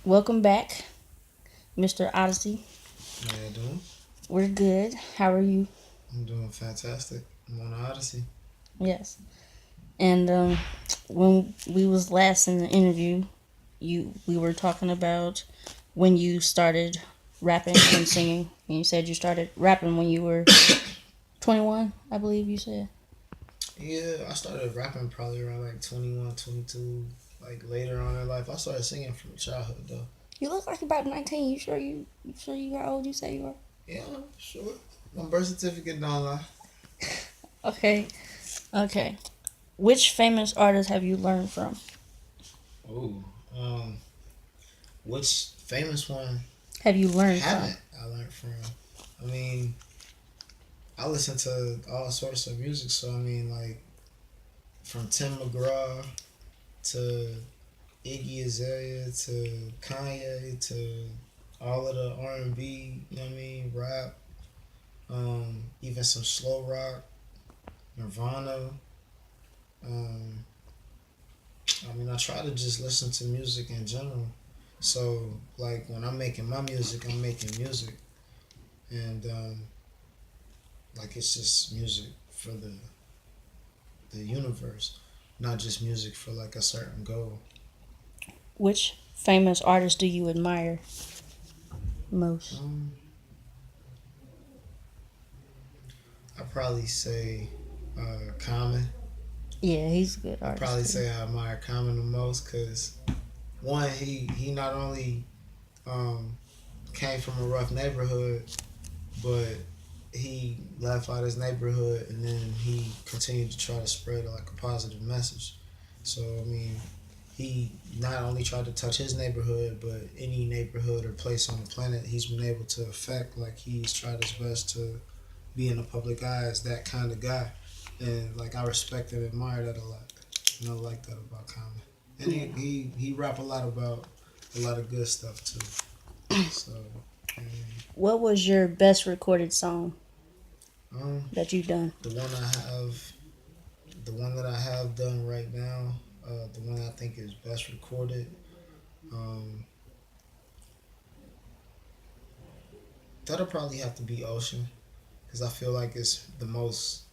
Welcome back, Mr. Odyssey. How you doing? We're good. How are you? I'm doing fantastic. I'm on Odyssey. Yes. And when we was last in the interview, we were talking about when you started rapping and singing, and you said you started rapping when you were 21, I believe you said. Yeah, I started rapping probably around like 21, 22. Like later on in life, I started singing from childhood though. You look like about 19. You sure you are old? You say you are. Yeah, sure. My birth certificate don't lie. Okay. Okay. Which famous artist have you learned from? Ooh, which famous one Have you learned from? haven't I learned from? I mean, I listen to all sorts of music, so I mean, like from Tim McGraw to Iggy Azalea to Kanye to all of the R&B, you know what I mean, rap, even some slow rock, Nirvana. Um, I mean, I try to just listen to music in general. So, like, when I'm making my music, I'm making music. And, like, it's just music for the universe, not just music for, like, a certain goal. Which famous artist do you admire most? Um, I'd probably say Common. Yeah, he's a good I'd artist probably too. say I admire Common the most because one, he not only um, came from a rough neighborhood, but he left out his neighborhood and then he continued to try to spread like a positive message. So I mean, he not only tried to touch his neighborhood, but any neighborhood or place on the planet he's been able to affect. Like he's tried his best to be in the public eye as that kind of guy, and like I respect and admire that a lot. You know, like that about Common. And Yeah. he rap a lot about a lot of good stuff too. So, um, What was your best recorded song um, that you've done? the one I have, the one that I have done right now, the one I think is best recorded, um, that'll probably have to be Ocean, because I feel like it's the most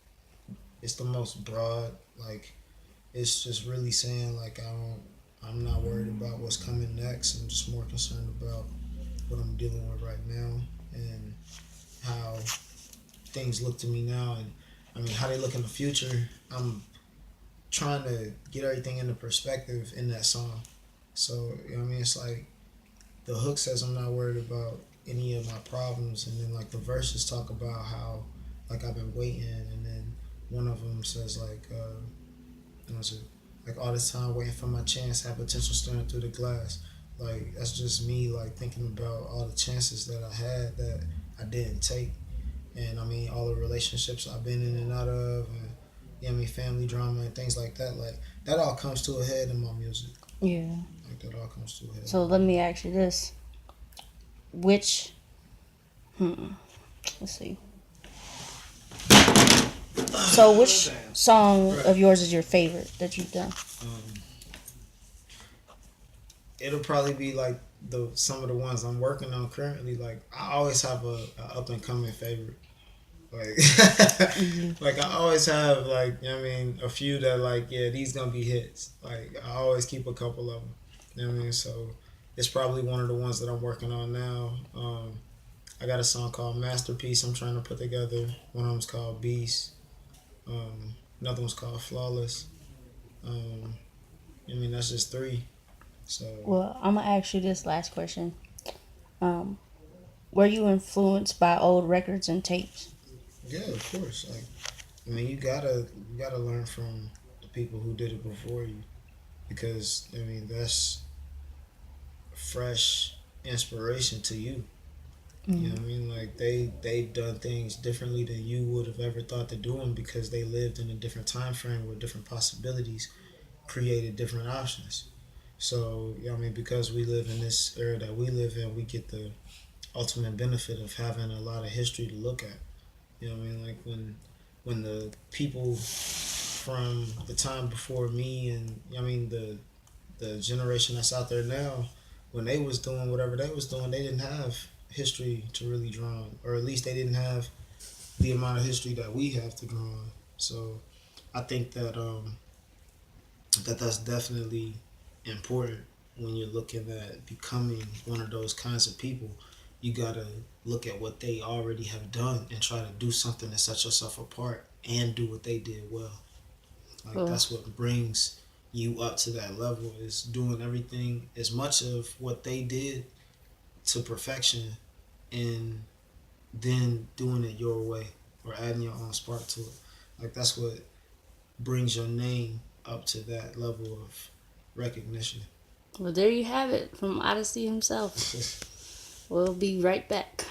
broad. Like it's just really saying like I'm not worried about what's coming next. I'm just more concerned about what I'm dealing with right now and how things look to me now, and I mean how they look in the future. I'm trying to get everything into perspective in that song. So you know what I mean, it's like the hook says I'm not worried about any of my problems, and then like the verses talk about how like I've been waiting, and then one of them says like what was it? Like all this time waiting for my chance, have potential staring through the glass. Like that's just me like thinking about all the chances that I had that I didn't take, and I mean all the relationships I've been in and out of, and you know what I mean family drama and things like that. Like that all comes to a head in my music. Yeah. Like that all comes to a head So in let my me music. ask you this: which, hmm, let's see. So which song Right. of yours is your favorite that you've done? Um, it'll probably be like the some of the ones I'm working on currently. Like I always have a up and coming favorite. Like Hmm. like I always have like you know what I mean a few that like yeah these gonna be hits. Like I always keep a couple of them. You know what I mean? So it's probably one of the ones that I'm working on now. I got a song called Masterpiece I'm trying to put together. One of them's called Beast. Another one's called Flawless. I mean that's just three. So Well, I'm gonna ask you this last question. Um, were you influenced by old records and tapes? yeah, of course. Like I mean you gotta learn from the people who did it before you because I mean that's fresh inspiration to you. You know Mm. what I mean? Like they've done things differently than you would have ever thought to do them because they lived in a different time frame with different possibilities, created different options. So I mean, because we live in this era that we live in, we get the ultimate benefit of having a lot of history to look at. You know what I mean? Like when the people from the time before me and I mean the generation that's out there now, when they was doing whatever they was doing, they didn't have history to really draw on, or at least they didn't have the amount of history that we have to draw on. So I think that that's definitely important when you're looking at becoming one of those kinds of people. You gotta look at what they already have done and try to do something to set yourself apart and do what they did well. Like Well, that's what brings you up to that level, is doing everything as much of what they did to perfection, and then doing it your way or adding your own spark to it. Like that's what brings your name up to that level of recognition. well, there you have it from Odyssey himself. We'll be right back.